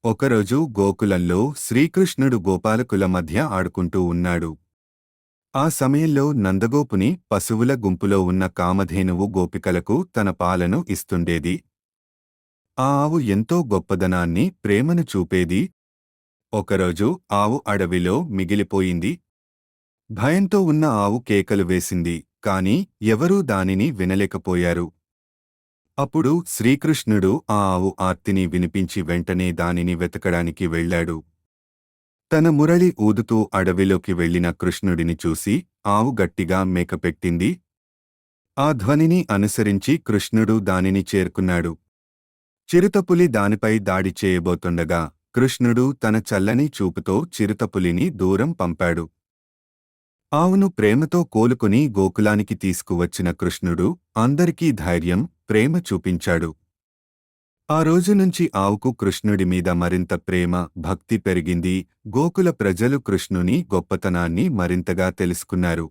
ఒకరోజు గోకులంలో శ్రీకృష్ణుడు గోపాలకుల మధ్య ఆడుకుంటూ ఉన్నాడు. ఆ సమయంలో నందగోపుని పశువుల గుంపులో ఉన్న కామధేనువు గోపికలకు తన పాలను ఇస్తుండేది. ఆ ఆవు ఎంతో గొప్పదనాన్ని, ప్రేమను చూపేది. ఒకరోజు ఆవు అడవిలో మిగిలిపోయింది. భయంతో ఉన్న ఆవు కేకలు వేసింది, కాని ఎవరూ దానిని వినలేకపోయారు. అప్పుడు శ్రీకృష్ణుడు ఆ ఆవు ఆర్తిని వినిపించి వెంటనే దానిని వెతకడానికి వెళ్ళాడు. తన మురళి ఊదుతూ అడవిలోకి వెళ్లిన కృష్ణుడిని చూసి ఆవు గట్టిగా మేకపెట్టింది. ఆ ధ్వనిని అనుసరించి కృష్ణుడు దానిని చేరుకున్నాడు. చిరుతపులి దానిపై దాడి చేయబోతుండగా కృష్ణుడు తన చల్లని చూపుతో చిరుతపులిని దూరం పంపాడు. ఆవును ప్రేమతో కోలుకుని గోకులానికి తీసుకువచ్చిన కృష్ణుడు అందరికీ ధైర్యం, ప్రేమ చూపించాడు. ఆ రోజు నుంచి ఆవుకు కృష్ణుడి మీద మరింత ప్రేమ, భక్తి పెరిగింది. గోకుల ప్రజలు కృష్ణుని గొప్పతనాన్ని మరింతగా తెలుసుకున్నారు.